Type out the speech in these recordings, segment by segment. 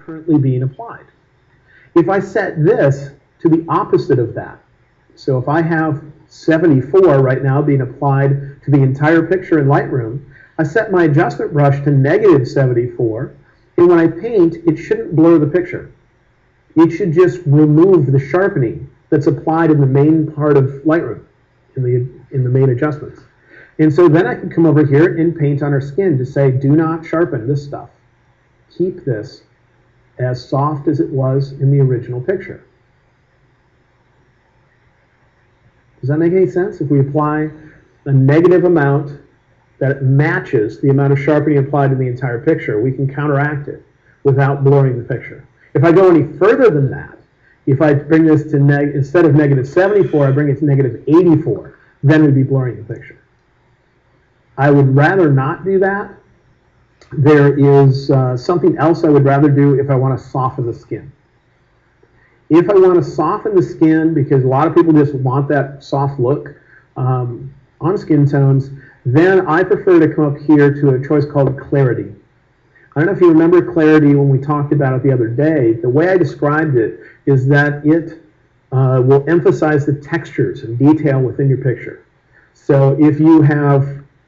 currently being applied. If I set this to the opposite of that, so if I have 74 right now being applied to the entire picture in Lightroom, I set my adjustment brush to -74, and when I paint, it shouldn't blur the picture. It should just remove the sharpening that's applied in the main part of Lightroom, in the main adjustments. And so then I can come over here and paint on our skin to say, do not sharpen this stuff. Keep this as soft as it was in the original picture. Does that make any sense? If we apply a negative amount that matches the amount of sharpening applied in the entire picture, we can counteract it without blurring the picture. If I go any further than that, if I bring this to, instead of -74, I bring it to -84, then we'd be blurring the picture. I would rather not do that. There is something else I would rather do if I want to soften the skin. If I want to soften the skin, because a lot of people just want that soft look on skin tones, then I prefer to come up here to a choice called clarity. I don't know if you remember clarity when we talked about it the other day. The way I described it is that it will emphasize the textures and detail within your picture. So if you have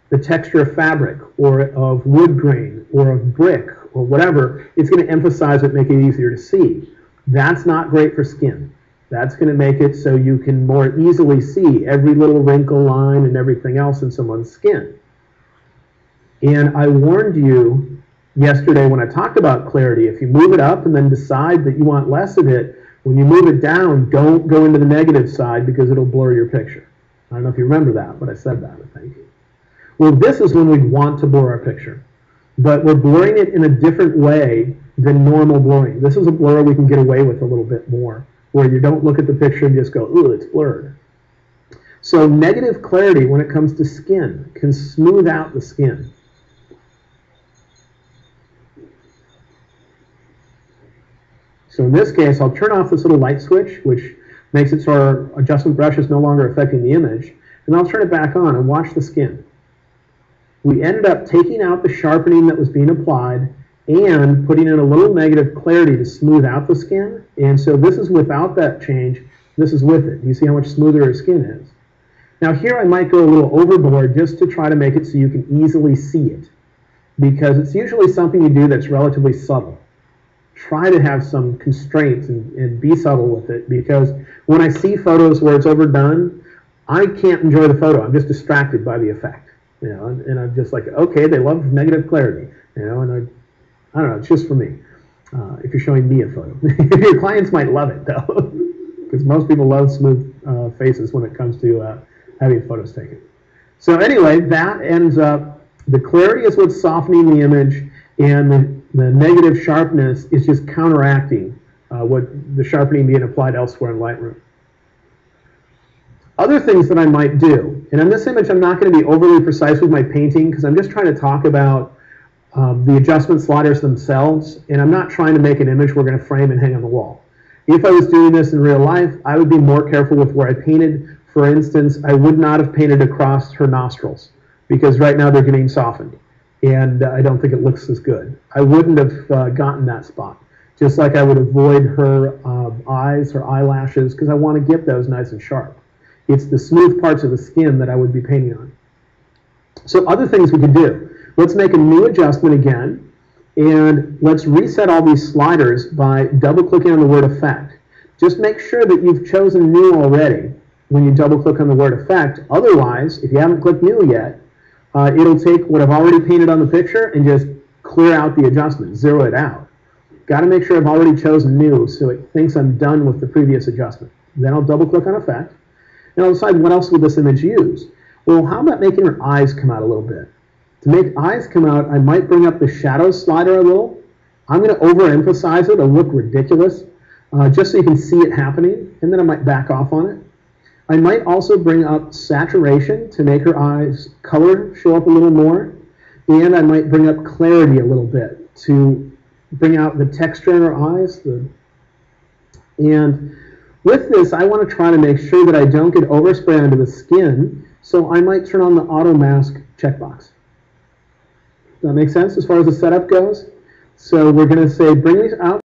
the texture of fabric or of wood grain or of brick or whatever, it's going to emphasize it, make it easier to see. That's not great for skin. That's going to make it so you can more easily see every little wrinkle line and everything else in someone's skin. And I warned you yesterday when I talked about clarity, if you move it up and then decide that you want less of it, when you move it down, don't go into the negative side because it'll blur your picture. I don't know if you remember that, but I said that, I think. Well, this is when we want to blur our picture, but we're blurring it in a different way than normal blurring. This is a blur we can get away with a little bit more, where you don't look at the picture and just go, ooh, it's blurred. So negative clarity when it comes to skin can smooth out the skin. So in this case, I'll turn off this little light switch, which makes it so our adjustment brush is no longer affecting the image, and I'll turn it back on and watch the skin. We ended up taking out the sharpening that was being applied and putting in a little negative clarity to smooth out the skin. And so this is without that change. This is with it. You see how much smoother our skin is. Now here I might go a little overboard just to try to make it so you can easily see it, because it's usually something you do that's relatively subtle. Try to have some constraints and be subtle with it, because when I see photos where it's overdone, I can't enjoy the photo. I'm just distracted by the effect. You know, and I'm just like, okay, they love negative clarity, you know, and I don't know, it's just for me. If you're showing me a photo. Your clients might love it, though, because most people love smooth faces when it comes to having photos taken. So anyway, that ends up, the clarity is what's softening the image, and the negative sharpness is just counteracting what the sharpening being applied elsewhere in Lightroom. Other things that I might do, and on this image I'm not going to be overly precise with my painting because I'm just trying to talk about the adjustment sliders themselves, and I'm not trying to make an image we're going to frame and hang on the wall. If I was doing this in real life, I would be more careful with where I painted. For instance, I would not have painted across her nostrils because right now they're getting softened, and I don't think it looks as good. I wouldn't have gotten that spot. Just like I would avoid her eyes, her eyelashes, because I want to get those nice and sharp. It's the smooth parts of the skin that I would be painting on. So other things we could do. Let's make a new adjustment again, and let's reset all these sliders by double-clicking on the word effect. Just make sure that you've chosen new already when you double-click on the word effect. Otherwise, if you haven't clicked new yet, it'll take what I've already painted on the picture and just clear out the adjustment, zero it out. Got to make sure I've already chosen new so it thinks I'm done with the previous adjustment. Then I'll double-click on effect. And I'll decide what else will this image use. Well, how about making her eyes come out a little bit? To make eyes come out, I might bring up the shadow slider a little. I'm going to overemphasize it. It'll look ridiculous, just so you can see it happening, and then I might back off on it. I might also bring up saturation to make her eyes color show up a little more, and I might bring up clarity a little bit to bring out the texture in her eyes. And with this, I want to try to make sure that I don't get overspray onto the skin, so I might turn on the auto mask checkbox. Does that make sense as far as the setup goes? So we're going to say bring these out